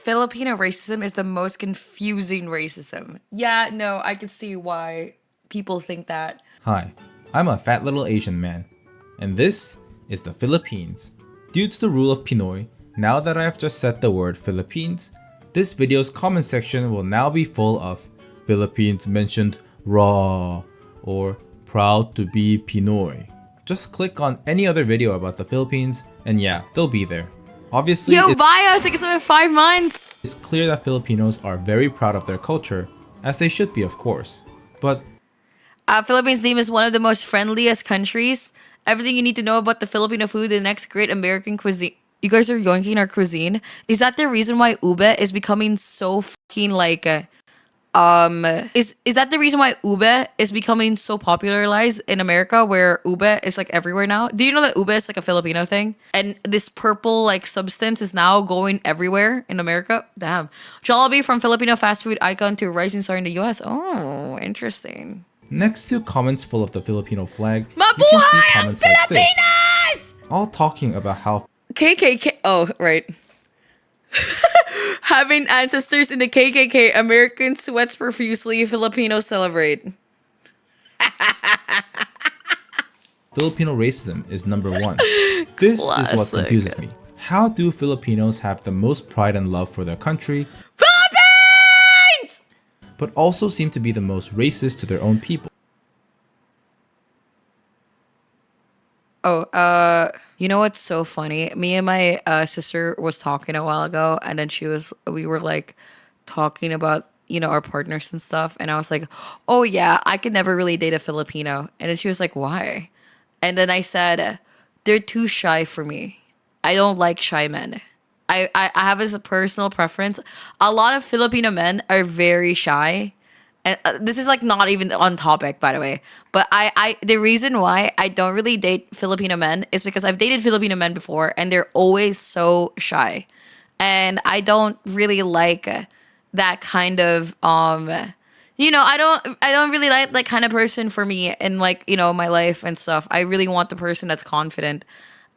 Filipino racism is the most confusing racism. Yeah, no, I can see why people think that. Hi, I'm a fat little Asian man, and this is the Philippines. Due to the rule of Pinoy, now that I have just said the word Philippines, this video's comment section will now be full of Philippines mentioned raw or proud to be Pinoy. Just click on any other video about the Philippines and yeah, they'll be there. Obviously, Yo, Via, 5 months! it's clear that Filipinos are very proud of their culture, as they should be of course. But Philippines name is one of the most friendliest countries. Everything you need to know about the Filipino food, the next great American cuisine. You guys are yoinking our cuisine. Is that the reason why ube is becoming so fucking like is that the reason why ube is becoming so popularized in America, where ube is like everywhere now? Do you know that ube is like a Filipino thing? And this purple like substance is now going everywhere in America? Damn. Jollibee from Filipino fast food icon to rising star in the US. Oh, interesting. next to comments full of the Filipino flag, you can Mabuhay see ang comments like this, Pilipinas! all talking about how KKK. Oh, right. Having ancestors in the KKK, American sweats profusely, Filipinos celebrate. Filipino racism is number one. This is what Classic. confuses me. How do Filipinos have the most pride and love for their country, Philippines! but also seem to be the most racist to their own people? Oh, you know what's so funny? Me and my sister was talking a while ago, and then we were like talking about, our partners and stuff, and I was like, oh yeah, I could never really date a Filipino. And then she was like, why? And then I said, they're too shy for me. I don't like shy men. I have as a personal preference. A lot of Filipino men are very shy. And this is like not even on topic, by the way. But the reason why I don't really date Filipino men is because I've dated Filipino men before, and they're always so shy. And I don't really like that kind of I don't really like that kind of person for me in like, my life and stuff. I really want the person that's confident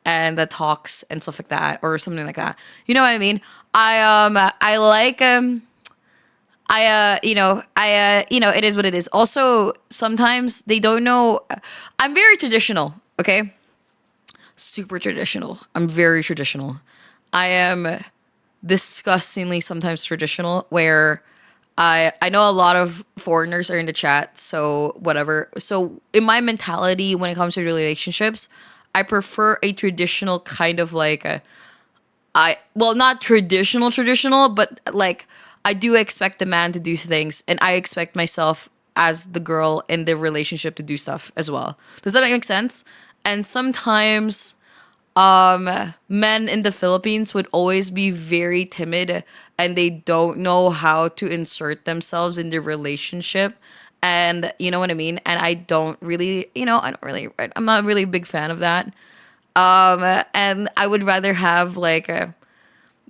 and that talks and stuff like that, or something like that. You know what I mean? I like it is what it is. Also, sometimes they don't know. I'm very traditional, okay? Super traditional. I'm very traditional. I am disgustingly sometimes traditional, where I know a lot of foreigners are in the chat, so whatever. So in my mentality, when it comes to relationships, I prefer a traditional kind of like not traditional, but like I do expect the man to do things, and I expect myself as the girl in the relationship to do stuff as well. Does that make sense? And sometimes men in the Philippines would always be very timid, and they don't know how to insert themselves in the relationship. And you know what I mean? And I don't really, I'm not really a big fan of that. And I would rather have like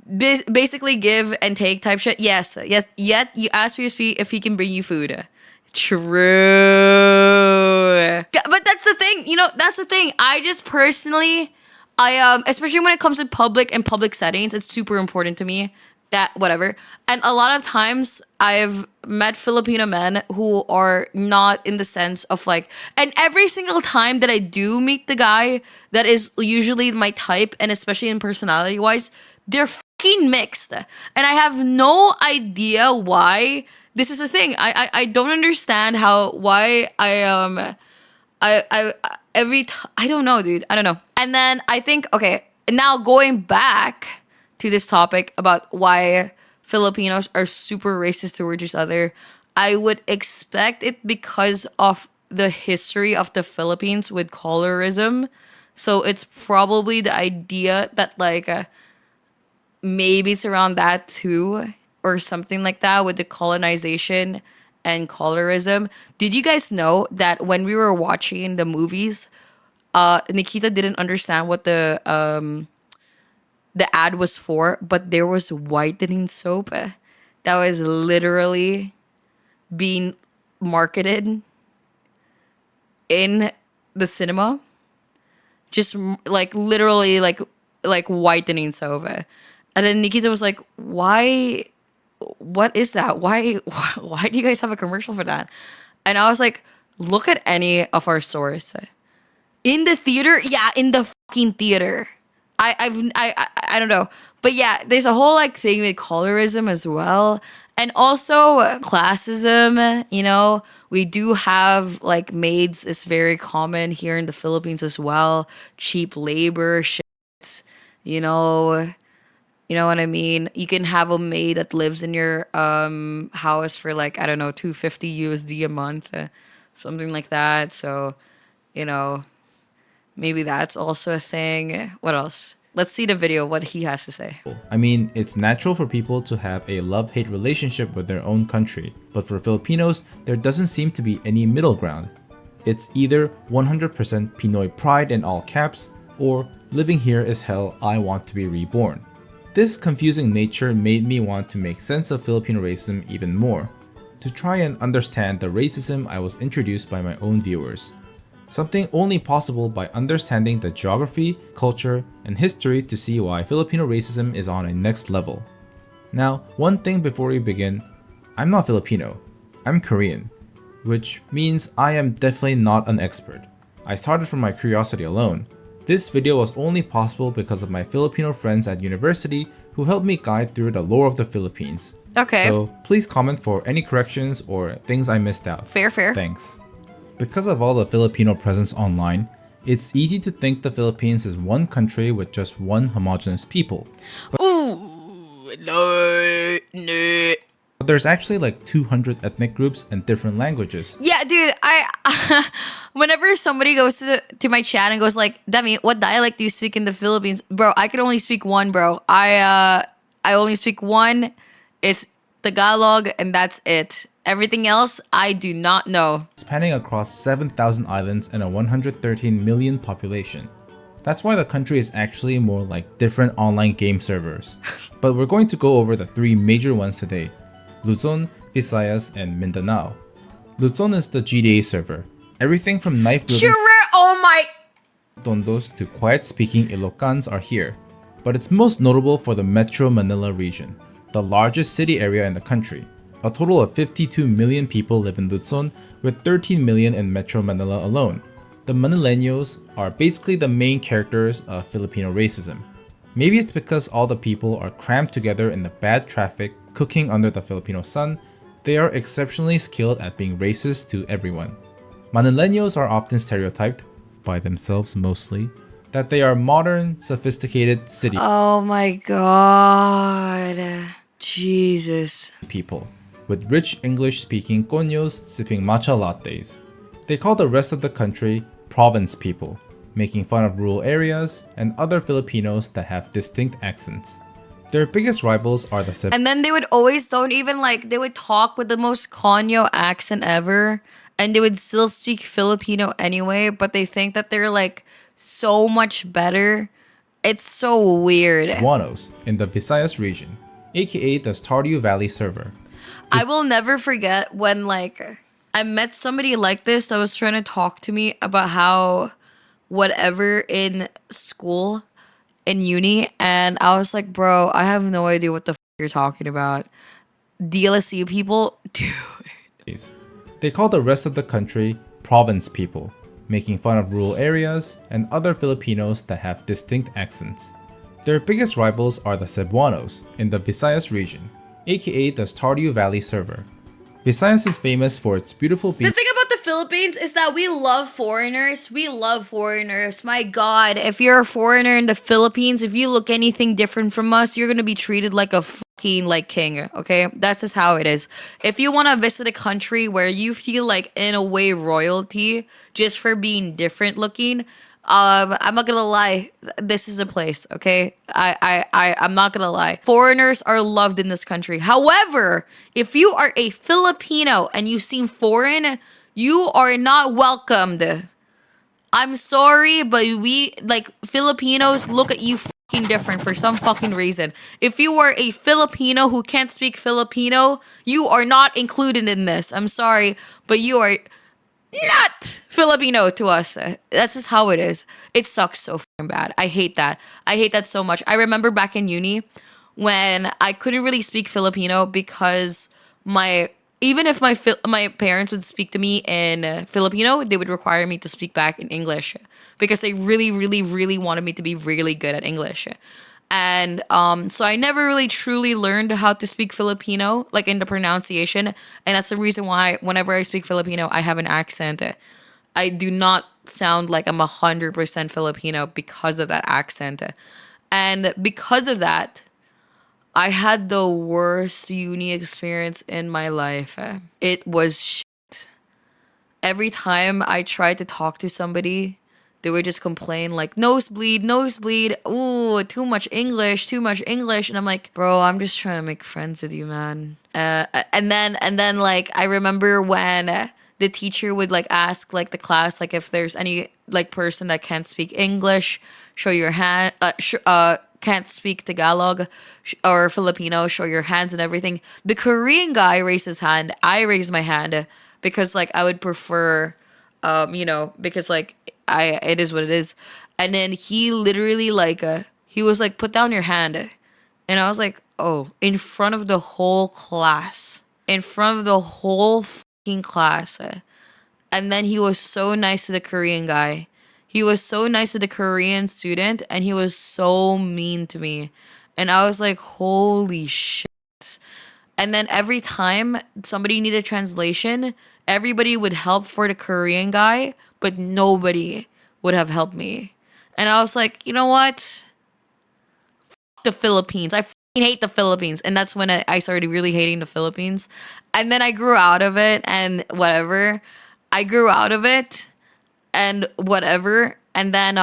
basically give and take type shit. Yes. Yet you ask PSP if he can bring you food. True. But that's the thing. That's the thing. I just personally, especially when it comes to public settings, it's super important to me that whatever. And a lot of times I've met Filipino men who are not in the sense of like, and every single time that I do meet the guy that is usually my type, and especially in personality wise, they're fucking mixed. And I have no idea why this is a thing. I don't understand why I don't know, dude. I don't know. And then I think, okay, now going back to this topic about why Filipinos are super racist towards each other, I would expect it because of the history of the Philippines with colorism. So it's probably the idea that like maybe it's around that too, or something like that with the colonization and colorism. Did you guys know that when we were watching the movies, Nikita didn't understand what the ad was for, but there was whitening soap that was literally being marketed in the cinema, just like literally like whitening soap. And then Nikita was like, why? What is that? Why why do you guys have a commercial for that? And I was like, look at any of our stores. In the theater? Yeah, in the fucking theater. I don't know. But yeah, there's a whole like thing with colorism as well. And also classism, you know. We do have like maids is very common here in the Philippines as well. Cheap labor shit, you know. You know what I mean? You can have a maid that lives in your house for like, I don't know, 250 USD a month, something like that. So, you know, maybe that's also a thing. What else? Let's see the video, what he has to say. I mean, it's natural for people to have a love-hate relationship with their own country, but for Filipinos, there doesn't seem to be any middle ground. It's either 100% Pinoy pride in all caps, or living here is hell, I want to be reborn. This confusing nature made me want to make sense of Filipino racism even more, to try and understand the racism I was introduced by my own viewers. Something only possible by understanding the geography, culture, and history to see why Filipino racism is on a next level. Now, one thing before we begin, I'm not Filipino, I'm Korean, which means I am definitely not an expert. I started from my curiosity alone. This video was only possible because of my Filipino friends at university who helped me guide through the lore of the Philippines. Okay. So please comment for any corrections or things I missed out. Fair. Thanks. Because of all the Filipino presence online, it's easy to think the Philippines is one country with just one homogeneous people. Ooh, no. But there's actually like 200 ethnic groups and different languages. Yeah, dude, I whenever somebody goes to my chat and goes like, Demi, what dialect do you speak in the Philippines? Bro, I can only speak one, bro. I only speak one. It's Tagalog and that's it. Everything else, I do not know. Spanning across 7,000 islands and a 113 million population. That's why the country is actually more like different online game servers. But we're going to go over the three major ones today: Luzon, Visayas, and Mindanao. Luzon is the GDA server. Everything from knife-wielding Oh my... Tondos to quiet-speaking Ilocans are here. But it's most notable for the Metro Manila region, the largest city area in the country. A total of 52 million people live in Luzon, with 13 million in Metro Manila alone. The Manileños are basically the main characters of Filipino racism. Maybe it's because all the people are crammed together in the bad traffic, cooking under the Filipino sun, they are exceptionally skilled at being racist to everyone. Manileños are often stereotyped, by themselves mostly, that they are modern, sophisticated city Oh my god. Jesus. people, with rich English-speaking coños sipping matcha lattes. They call the rest of the country province people, making fun of rural areas and other Filipinos that have distinct accents. Their biggest rivals are the And then they would always they would talk with the most Conyo accent ever. And they would still speak Filipino anyway, but they think that they're like so much better. It's so weird. Cebuanos in the Visayas region, aka the Stardew Valley server. I will never forget when like I met somebody like this that was trying to talk to me about how whatever in school, in uni, and I was like, bro, I have no idea what the you're talking about. DLSU people, dude. They call the rest of the country province people, making fun of rural areas and other Filipinos that have distinct accents. Their biggest rivals are the Cebuanos in the Visayas region, aka the Stardew Valley server. Visayas is famous for its beautiful The thing about the Philippines is that we love foreigners. We love foreigners. My God, if you're a foreigner in the Philippines, if you look anything different from us, you're gonna be treated like a fucking like king. Okay, that's just how it is. If you want to visit a country where you feel like in a way royalty just for being different looking, I'm not gonna lie. This is a place, okay? I'm not gonna lie. Foreigners are loved in this country. However, if you are a Filipino and you seem foreign, you are not welcomed. I'm sorry, but we, like, Filipinos look at you fucking different for some fucking reason. If you are a Filipino who can't speak Filipino, you are not included in this. I'm sorry, but you are not Filipino to us. That's just how it is. It sucks so fucking bad. I hate that. I hate that so much. I remember back in uni when I couldn't really speak Filipino because even if my parents would speak to me in Filipino, they would require me to speak back in English because they really, really, really wanted me to be really good at English. And so I never really truly learned how to speak Filipino, like in the pronunciation. And that's the reason why whenever I speak Filipino, I have an accent. I do not sound like I'm 100% Filipino because of that accent. And because of that, I had the worst uni experience in my life. It was shit. Every time I tried to talk to somebody, they would just complain like nosebleed, nosebleed. Ooh, too much English, too much English. And I'm like, bro, I'm just trying to make friends with you, man. And then like I remember when the teacher would like ask like the class like if there's any like person that can't speak English, show your hand. Can't speak Tagalog or Filipino, show your hands and everything. The Korean guy raised his hand. I raised my hand because like I would prefer, because like it is what it is. And then he literally like he was like, put down your hand, and I was like, oh, in front of the whole class, in front of the whole fucking class. And then he was so nice to the Korean guy. He was so nice to the Korean student, and he was so mean to me. And I was like, holy shit. And then every time somebody needed translation, everybody would help for the Korean guy, but nobody would have helped me. And I was like, you know what? F the Philippines. I fucking hate the Philippines. And that's when I started really hating the Philippines. And then I grew out of it and whatever. I grew out of it and whatever. And then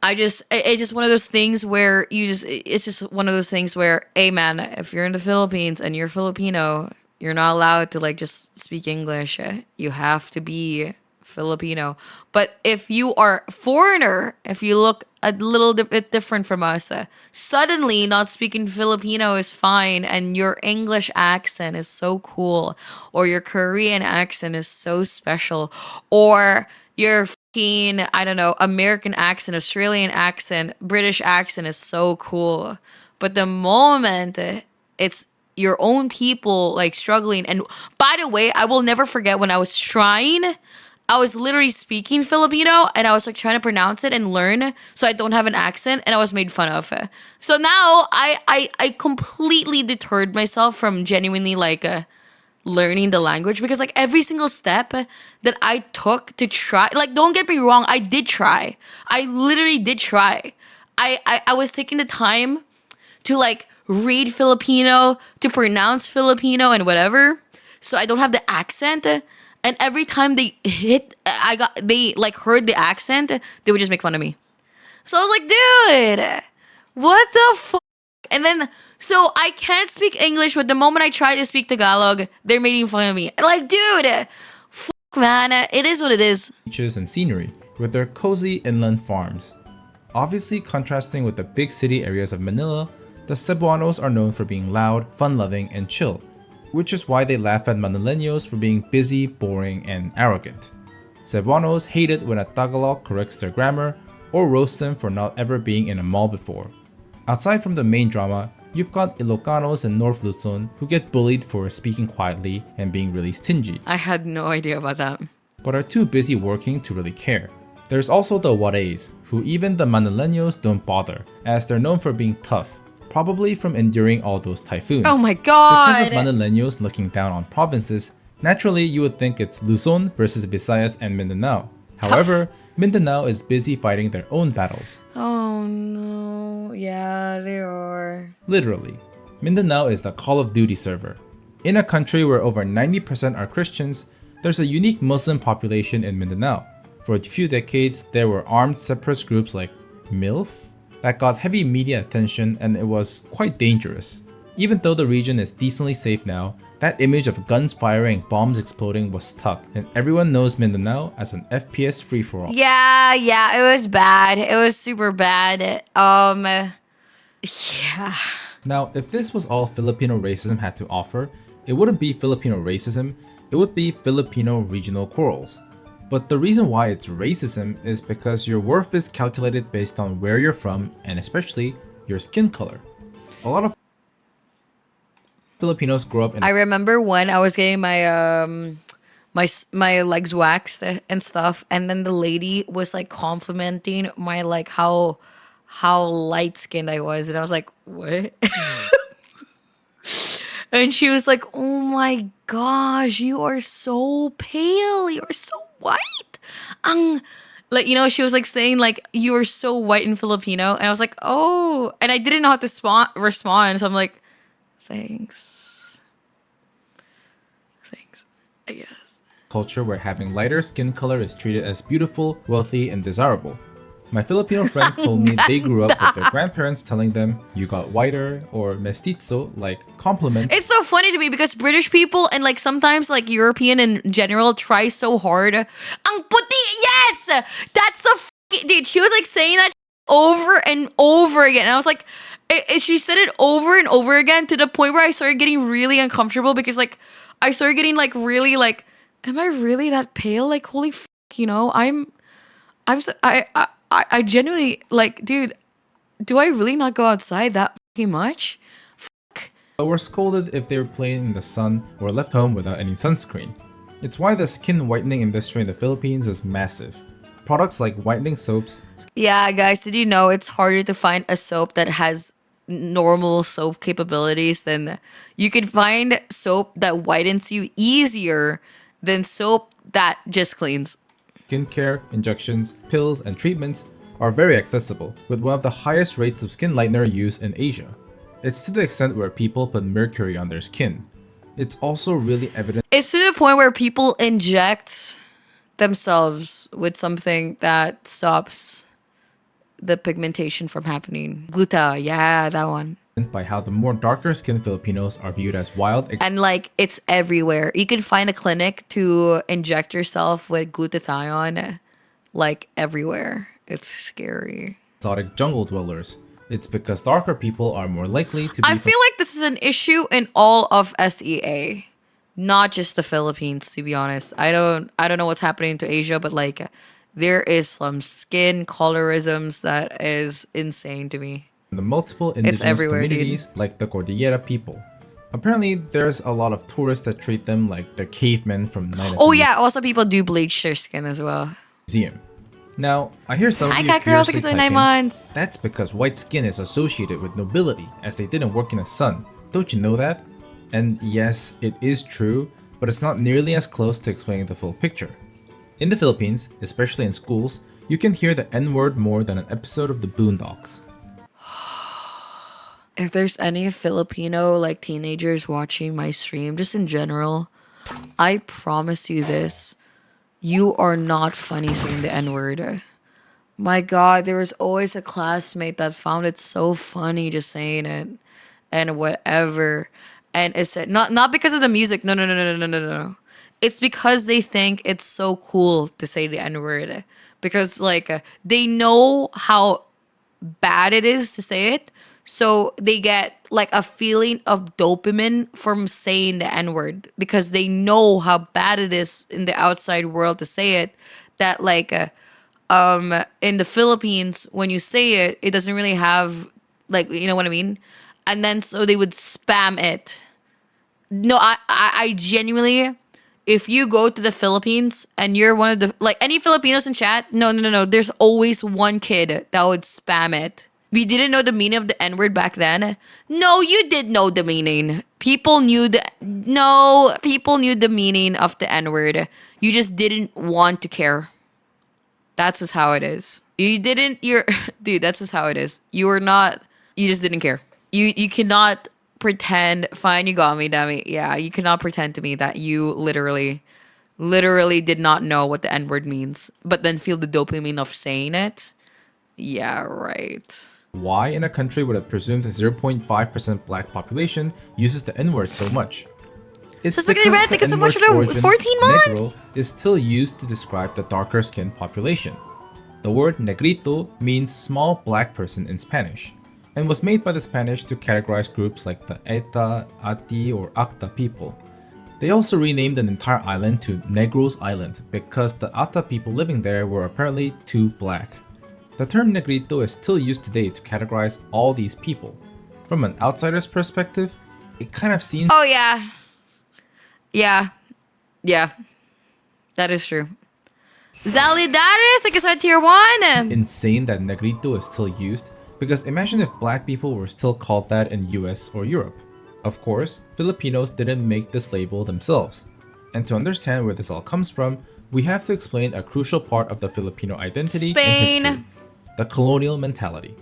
it's just one of those things where it's just one of those things where, hey man, if you're in the Philippines and you're Filipino, you're not allowed to like just speak English. You have to be Filipino. But if you are a foreigner, if you look a little bit different from us, suddenly not speaking Filipino is fine and your English accent is so cool, or your Korean accent is so special, or your I don't know, American accent, Australian accent, British accent is so cool. But the moment it's your own people like struggling, and by the way, I will never forget when I was literally speaking Filipino and I was like trying to pronounce it and learn so I don't have an accent, and I was made fun of. So now I completely deterred myself from genuinely like learning the language, because like every single step that I took to try, like don't get me wrong, I did try. I literally did try. I was taking the time to like read Filipino, to pronounce Filipino and whatever, so I don't have the accent. And every time they like heard the accent, they would just make fun of me. So I was like, dude, what the fuck? And then, so I can't speak English, but the moment I try to speak Tagalog, they're making fun of me. Like, dude, fuck, man, it is what it is. Beaches and scenery with their cozy inland farms. Obviously contrasting with the big city areas of Manila, the Cebuanos are known for being loud, fun-loving, and chill, which is why they laugh at Manileños for being busy, boring, and arrogant. Cebuanos hate it when a Tagalog corrects their grammar or roast them for not ever being in a mall before. Outside from the main drama, you've got Ilocanos and North Luzon who get bullied for speaking quietly and being really stingy, I had no idea about that. but are too busy working to really care. There's also the Juarez, who even the Manileños don't bother, as they're known for being tough, probably from enduring all those typhoons. Oh my god! Because of Manileños looking down on provinces, naturally you would think it's Luzon versus Visayas and Mindanao. However, Mindanao is busy fighting their own battles. Oh no, yeah, they are. Literally, Mindanao is the Call of Duty server. In a country where over 90% are Christians, there's a unique Muslim population in Mindanao. For a few decades, there were armed separatist groups like MILF that got heavy media attention, and it was quite dangerous. Even though the region is decently safe now, that image of guns firing and bombs exploding was stuck, and everyone knows Mindanao as an FPS free-for-all. Yeah, it was bad. It was super bad. Yeah. Now, if this was all Filipino racism had to offer, it wouldn't be Filipino racism, it would be Filipino regional quarrels. But the reason why it's racism is because your worth is calculated based on where you're from, and especially your skin color. A lot of Filipinos grow up in I remember when I was getting my legs waxed and stuff, and then the lady was like complimenting my like how light skinned I was, and I was like, what? And she was like, oh my gosh, you are so pale, you are so white. Like, you know, she was like saying like you are so white in Filipino, and I was like, oh, and I didn't know how to respond, so I'm like, thanks, I guess. culture where having lighter skin color is treated as beautiful, wealthy, and desirable. My Filipino friends told me they grew up with their grandparents telling them, you got whiter, or mestizo, like compliments. It's so funny to me because British people and like sometimes like European in general try so hard. Ang puti, yes, that's the dude. She was like saying that over and over again. And I was like, she said it over and over again to the point where I started getting really uncomfortable because like I started getting like really like, am I really that pale? Like holy, you know, I genuinely like, dude, do I really not go outside that much? But were scolded if they were playing in the sun or left home without any sunscreen. It's why the skin whitening industry in the Philippines is massive. Products like whitening soaps. Yeah, guys, did you know it's harder to find a soap that has normal soap capabilities than you can find soap that whitens you easier than soap that just cleans. Skincare, injections, pills, and treatments are very accessible, with one of the highest rates of skin lightener use in Asia. It's to the extent where people put mercury on their skin. It's also really evident. It's to the point where people inject themselves with something that stops the pigmentation from happening. Gluta, yeah, that one. By how the more darker skinned Filipinos are viewed as wild. And like it's everywhere. You can find a clinic to inject yourself with glutathione like everywhere. It's scary. Exotic jungle dwellers. It's because darker people are more likely to be. I feel like this is an issue in all of SEA, not just the Philippines. To be honest, I don't know what's happening to Asia, but like there is some skin colorisms that is insane to me. The multiple indigenous communities like the Cordillera people. Apparently, there's a lot of tourists that treat them like they're cavemen from Night. Oh yeah, also people do bleach their skin as well. Museum. Now, I hear some of you furiously typing, that's because white skin is associated with nobility, as they didn't work in the sun. Don't you know that? And yes, it is true, but it's not nearly as close to explaining the full picture. In the Philippines, especially in schools, you can hear the N-word more than an episode of the Boondocks. If there's any Filipino like teenagers watching my stream, just in general, I promise you this. You are not funny saying the N-word. My God, there was always a classmate that found it so funny just saying it and whatever. And it's not because of the music. No. It's because they think it's so cool to say the N-word. Because like they know how bad it is to say it. So they get like a feeling of dopamine from saying the N-word because they know how bad it is in the outside world to say it. That like in the Philippines, when you say it, it doesn't really have like, you know what I mean? And then so they would spam it. No, I genuinely, if you go to the Philippines and you're one of the, like any Filipinos in chat, no. There's always one kid that would spam it. We didn't know the meaning of the N-word back then. No, you did know the meaning. People knew the meaning of the N-word. You just didn't want to care. That's just how it is. Dude, that's just how it is. You just didn't care. You cannot pretend, fine, you got me, damn it. Yeah, you cannot pretend to me that you literally did not know what the N-word means, but then feel the dopamine of saying it. Yeah, right. Why in a country with a presumed 0.5% black population uses the N-word so much? It's because the N-word origin, 14 months? negro, is still used to describe the darker skinned population. The word negrito means small black person in Spanish, and was made by the Spanish to categorize groups like the Eta, Ati, or Acta people. They also renamed an entire island to Negros Island because the Ata people living there were apparently too black. The term negrito is still used today to categorize all these people. From an outsider's perspective, it kind of seems Oh yeah. Yeah. That is true. Zalidaris, like I said, tier 1. insane that negrito is still used, because imagine if black people were still called that in US or Europe. Of course, Filipinos didn't make this label themselves. And to understand where this all comes from, we have to explain a crucial part of the Filipino identity Spain. and history: the colonial mentality.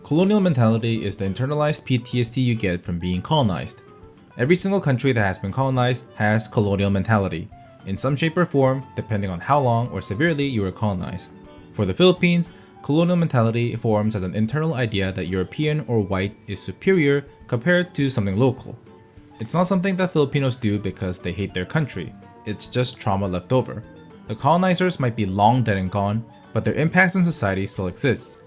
Colonial mentality is the internalized PTSD you get from being colonized. Every single country that has been colonized has colonial mentality, in some shape or form, depending on how long or severely you were colonized. For the Philippines, colonial mentality forms as an internal idea that European or white is superior compared to something local. It's not something that Filipinos do because they hate their country, it's just trauma left over. The colonizers might be long dead and gone, but their impacts on society still exists.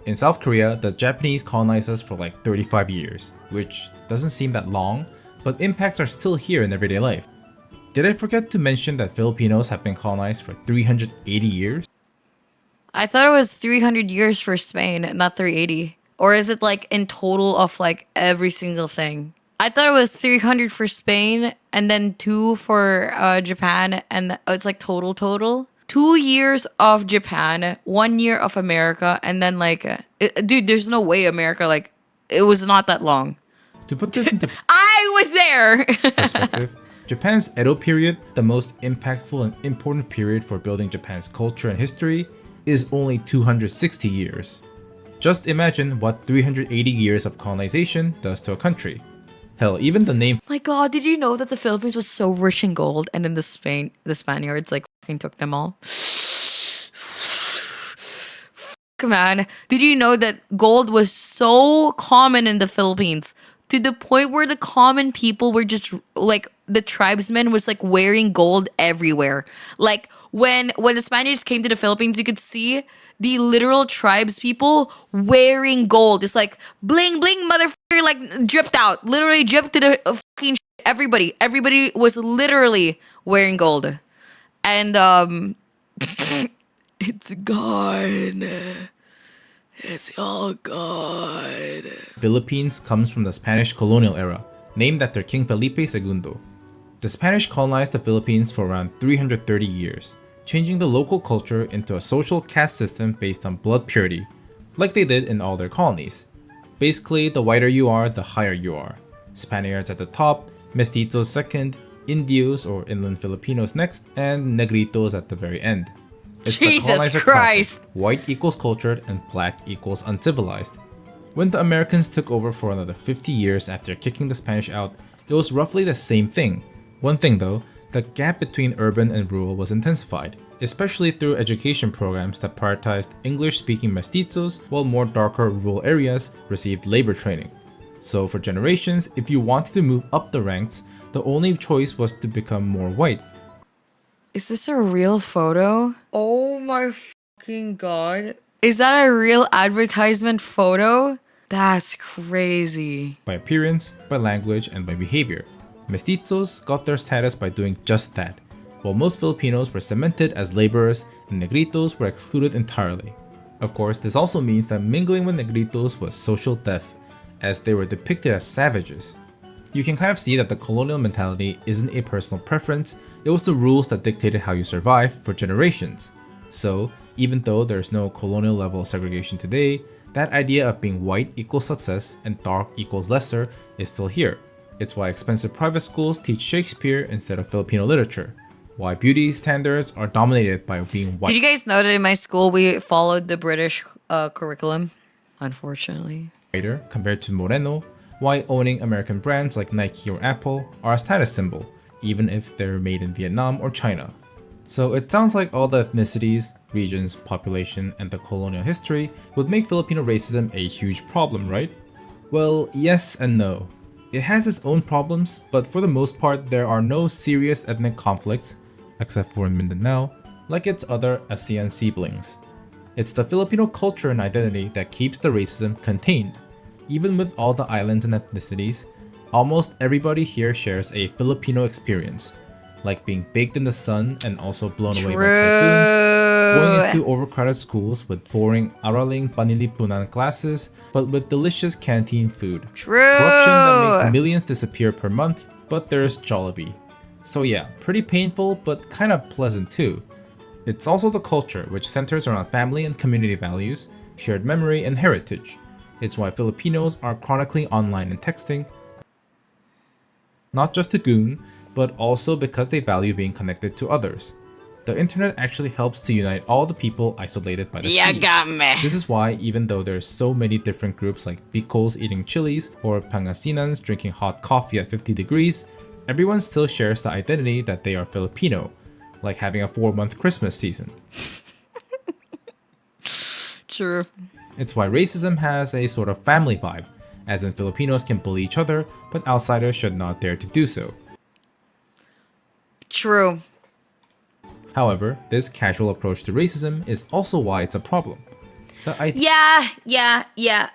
In South Korea, the Japanese colonized us for like 35 years, which doesn't seem that long, but impacts are still here in everyday life. Did I forget to mention that Filipinos have been colonized for 380 years? I thought it was 300 years for Spain, not 380. Or is it like in total of like every single thing? I thought it was 300 for Spain and then 2 for Japan, and it's like total. 2 years of Japan, 1 year of America, and then like, dude, there's no way America, like, it was not that long. To put this into I was there. perspective, Japan's Edo period, the most impactful and important period for building Japan's culture and history, is only 260 years. Just imagine what 380 years of colonization does to a country. Hell, even the name My God, did you know that the Philippines was so rich in gold, and then the Spaniards like fucking took them all? Man, did you know that gold was so common in the Philippines to the point where the common people were just like, the tribesmen was like wearing gold everywhere. Like when the Spaniards came to the Philippines, you could see the literal tribes people wearing gold. It's like bling bling motherfucker, like dripped out, literally dripped to the fucking shit. Everybody was literally wearing gold, and it's gone. It's all gone. Philippines comes from the Spanish colonial era, named after King Felipe II. The Spanish colonized the Philippines for around 330 years, changing the local culture into a social caste system based on blood purity, like they did in all their colonies. Basically, the whiter you are, the higher you are. Spaniards at the top, mestizos second, indios or inland Filipinos next, and negritos at the very end. It's Jesus the colonizer Christ! classic. White equals cultured and black equals uncivilized. When the Americans took over for another 50 years after kicking the Spanish out, it was roughly the same thing. One thing though, the gap between urban and rural was intensified, especially through education programs that prioritized English-speaking mestizos while more darker rural areas received labor training. So for generations, if you wanted to move up the ranks, the only choice was to become more white. Is this a real photo? Oh my fucking God. Is that a real advertisement photo? That's crazy. By appearance, by language, and by behavior. Mestizos got their status by doing just that, while most Filipinos were cemented as laborers and negritos were excluded entirely. Of course, this also means that mingling with negritos was social death, as they were depicted as savages. You can kind of see that the colonial mentality isn't a personal preference, it was the rules that dictated how you survive for generations. So, even though there's no colonial level segregation today, that idea of being white equals success and dark equals lesser is still here. It's why expensive private schools teach Shakespeare instead of Filipino literature. Why beauty standards are dominated by being white. Did you guys know that in my school we followed the British curriculum? Unfortunately. Whiter compared to Moreno, why owning American brands like Nike or Apple are a status symbol, even if they're made in Vietnam or China. So it sounds like all the ethnicities, regions, population, and the colonial history would make Filipino racism a huge problem, right? Well, yes and no. It has its own problems, but for the most part there are no serious ethnic conflicts, except for in Mindanao, like its other ASEAN siblings. It's the Filipino culture and identity that keeps the racism contained. Even with all the islands and ethnicities, almost everybody here shares a Filipino experience. like being baked in the sun and also blown away by typhoons, going into overcrowded schools with boring araling panilipunan classes, but with delicious canteen food. Corruption that makes millions disappear per month, but there's Jollibee. So yeah, pretty painful, but kind of pleasant too. It's also the culture, which centers around family and community values, shared memory, and heritage. It's why Filipinos are chronically online and texting, not just to goon, but also because they value being connected to others. The internet actually helps to unite all the people isolated by the sea. This is why, even though there's so many different groups like Bicols eating chilies or Pangasinans drinking hot coffee at 50 degrees, everyone still shares the identity that they are Filipino, like having a 4-month Christmas season. True. It's why racism has a sort of family vibe, as in Filipinos can bully each other, but outsiders should not dare to do so. True. However, this casual approach to racism is also why it's a problem. Yeah.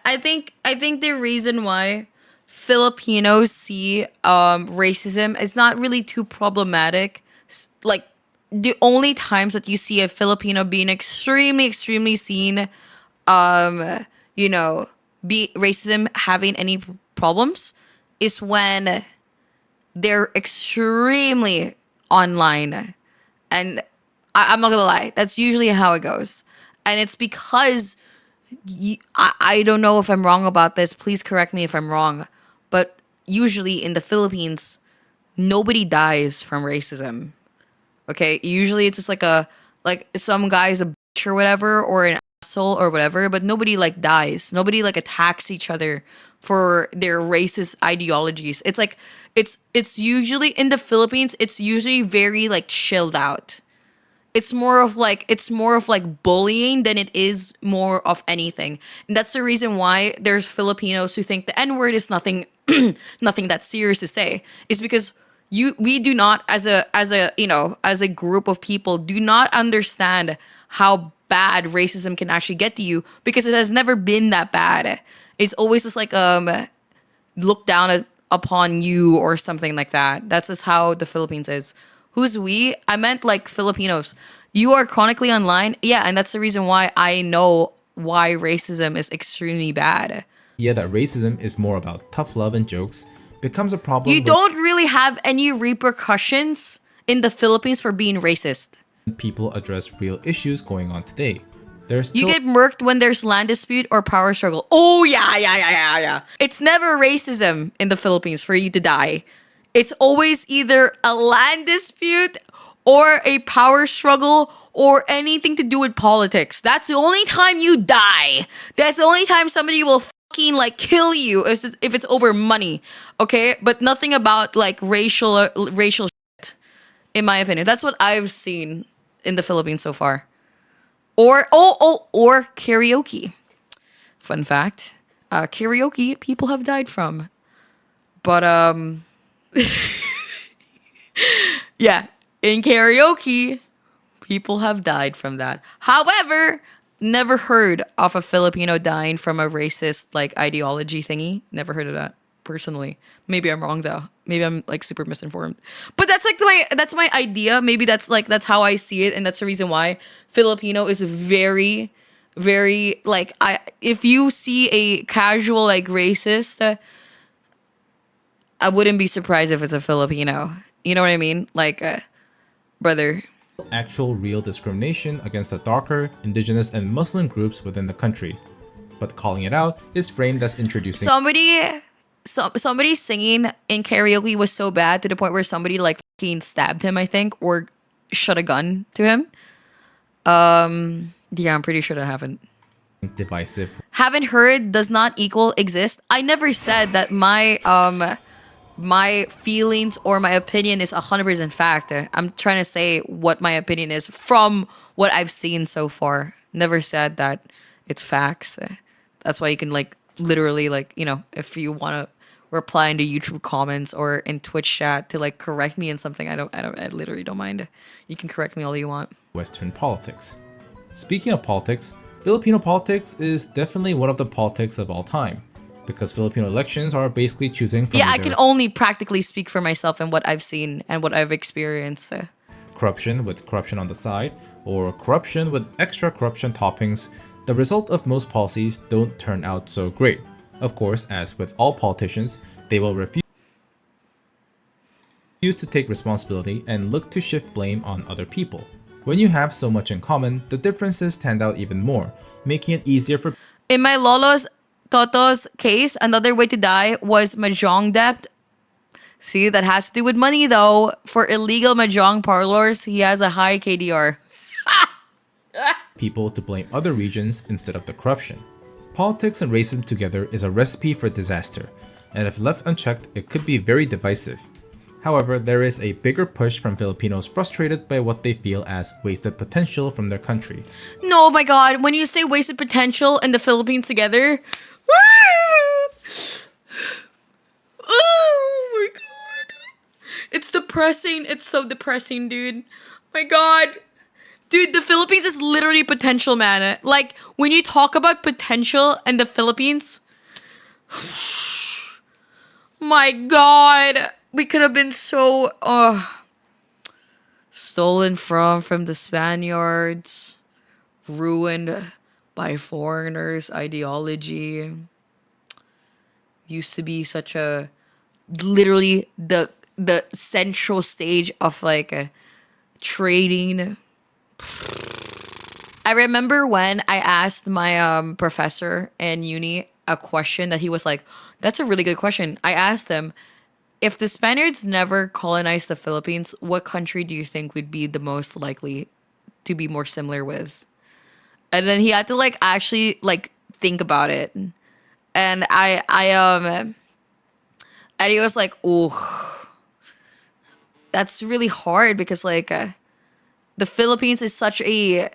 I think the reason why Filipinos see racism is not really too problematic. Like, the only times that you see a Filipino being extremely seen, racism having any problems is when they're extremely online. And I'm not gonna lie, that's usually how it goes. And it's because I don't know if I'm wrong about this, please correct me if I'm wrong, but usually in the Philippines, nobody dies from racism. Okay, usually it's just like some guy's a bitch or whatever, or an asshole or whatever, but nobody like dies. Nobody like attacks each other for their racist ideologies. It's like it's usually in the Philippines, it's usually very like chilled out. It's more of like bullying than it is more of anything. And that's the reason why there's Filipinos who think the N-word is nothing nothing that serious to say. It's because we do not as a group of people do not understand how bad racism can actually get to you, because it has never been that bad. It's always just like look down upon you or something like that. That's just how the Philippines is. Who's we? I meant like Filipinos. You are chronically online. Yeah, and that's the reason why I know why racism is extremely bad. Yeah, that racism is more about tough love and jokes becomes a problem. You don't really have any repercussions in the Philippines for being racist. People address real issues going on today. You get murked when there's land dispute or power struggle. Oh, yeah. It's never racism in the Philippines for you to die. It's always either a land dispute or a power struggle or anything to do with politics. That's the only time you die. That's the only time somebody will fucking like kill you if it's over money. Okay? But nothing about like racial shit, in my opinion. That's what I've seen in the Philippines so far. Or karaoke. Fun fact. Karaoke, people have died from. But yeah, in karaoke, people have died from that. However, never heard of a Filipino dying from a racist like ideology thingy. Never heard of that personally. Maybe I'm wrong though. Maybe I'm like super misinformed. But that's like that's my idea. Maybe that's how I see it, and that's the reason why Filipino is very, very like if you see a casual like racist, I wouldn't be surprised if it's a Filipino. You know what I mean? Like, brother. Actual real discrimination against the darker, indigenous, and Muslim groups within the country. But calling it out is framed as introducing... Somebody singing in karaoke was so bad to the point where somebody like fucking stabbed him, I think, or shot a gun to him. Yeah, I'm pretty sure that happened. Divisive. Haven't heard does not equal exist. I never said that my feelings or my opinion is 100% fact. I'm trying to say what my opinion is from what I've seen so far. Never said that it's facts. That's why you can like literally like, if you want to reply into YouTube comments or in Twitch chat to like correct me in something, I literally don't mind. You can correct me all you want. Western politics. Speaking of politics, Filipino politics is definitely one of the politics of all time. because Filipino elections are basically choosing from Yeah, I either can only practically speak for myself and what I've seen and what I've experienced. corruption with corruption on the side, or corruption with extra corruption toppings. The result of most policies don't turn out so great. Of course, as with all politicians, they will refuse to take responsibility and look to shift blame on other people. When you have so much in common, the differences stand out even more, making it easier for In my Lolo's Toto's case, another way to die was mahjong debt. See, that has to do with money though. For illegal mahjong parlors, he has a high KDR. people to blame other regions instead of the corruption. Politics and racism together is a recipe for disaster, and if left unchecked, it could be very divisive. However, there is a bigger push from Filipinos frustrated by what they feel as wasted potential from their country. No, my God, when you say wasted potential and the Philippines together, oh my God, it's depressing. It's so depressing, dude. My God. Dude, the Philippines is literally potential, man. Like, when you talk about potential and the Philippines, my God, we could have been so stolen from the Spaniards, ruined by foreigners' ideology. Used to be such a literally the central stage of like trading. I remember when I asked my professor in uni a question that he was like, that's a really good question. I asked him, if the Spaniards never colonized the Philippines, what country do you think would be the most likely to be more similar with? And then he had to like actually like think about it. And and he was like, oh, that's really hard because like the Philippines is such a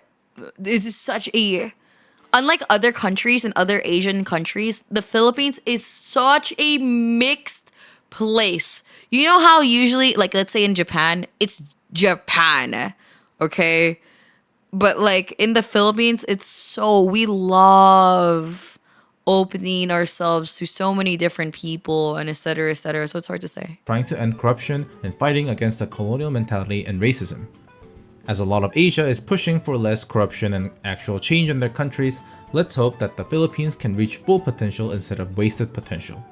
unlike other countries and other Asian countries, the Philippines is such a mixed place. You know how usually, like, let's say in Japan, it's Japan, okay? But like in the Philippines, we love opening ourselves to so many different people and etc. etc. So it's hard to say. Trying to end corruption and fighting against the colonial mentality and racism. As a lot of Asia is pushing for less corruption and actual change in their countries, let's hope that the Philippines can reach full potential instead of wasted potential.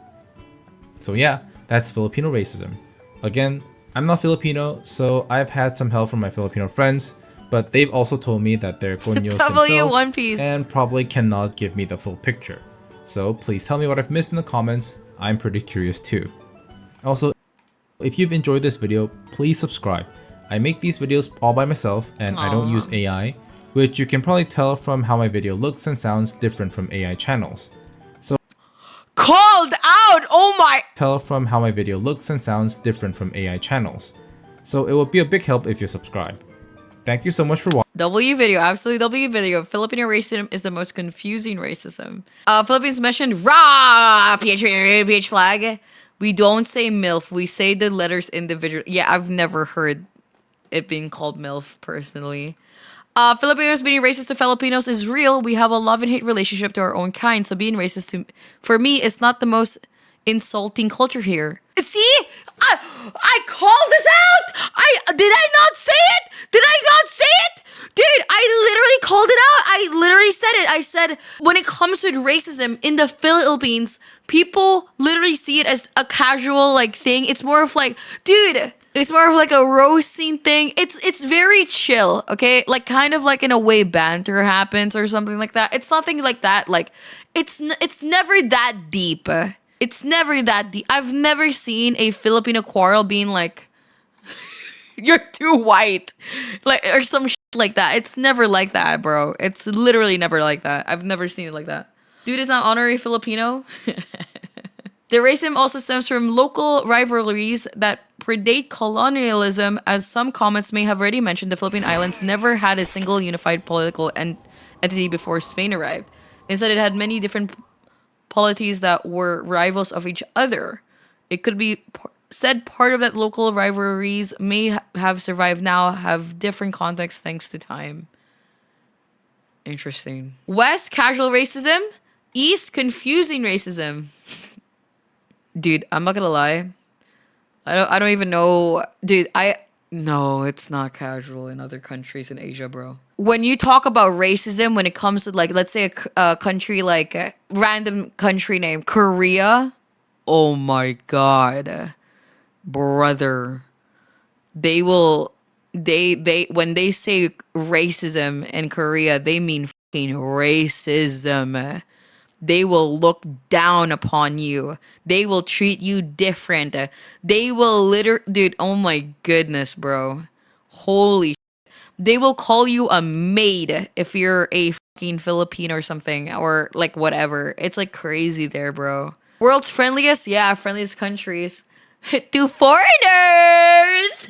So yeah, that's Filipino racism. Again, I'm not Filipino, so I've had some help from my Filipino friends, but they've also told me that they're coños themselves One Piece. and probably cannot give me the full picture. So please tell me what I've missed in the comments, I'm pretty curious too. Also, if you've enjoyed this video, please subscribe. I make these videos all by myself and I don't use AI, which you can probably tell from how my video looks and sounds different from AI channels. So Called out! Oh my! tell from how my video looks and sounds different from AI channels. So it would be a big help if you subscribe. Thank you so much for watching. W video, absolutely W video. Filipino racism is the most confusing racism. Philippines mentioned raw PH flag. We don't say MILF, we say the letters individually. Yeah, I've never heard it being called MILF personally. Filipinos being racist to Filipinos is real. We have a love and hate relationship to our own kind. So being racist for me is not the most insulting culture here. See, I called this out. Did I not say it? Did I not say it? Dude, I literally called it out. I literally said it. I said when it comes with racism in the Philippines, people literally see it as a casual like thing. It's more of like, dude. It's more of like a roasting thing. It's very chill, okay? Like kind of like in a way banter happens or something like that. It's nothing like that. Like it's never that deep. It's never that deep. I've never seen a Filipino quarrel being like, you're too white, like or some shit like that. It's never like that, bro. It's literally never like that. I've never seen it like that. Dude is not honorary Filipino. The racism also stems from local rivalries that predate colonialism. As some comments may have already mentioned, the Philippine Islands never had a single unified political entity before Spain arrived. Instead, it had many different polities that were rivals of each other. It could be said part of that local rivalries may have survived now, have different contexts thanks to time. Interesting. West, casual racism. East confusing racism. Dude, I'm not gonna lie. I don't even know. Dude, no, it's not casual in other countries in Asia, bro. When you talk about racism, when it comes to like, let's say a country like random country name, Korea. Oh my God, brother. They will, they when they say racism in Korea, they mean fucking racism. They will look down upon you. They will treat you different. They will dude, oh my goodness, bro. Holy they will call you a maid if you're a fucking Filipino or something, or like whatever. It's like crazy there, bro. World's friendliest? Yeah, friendliest countries. To foreigners!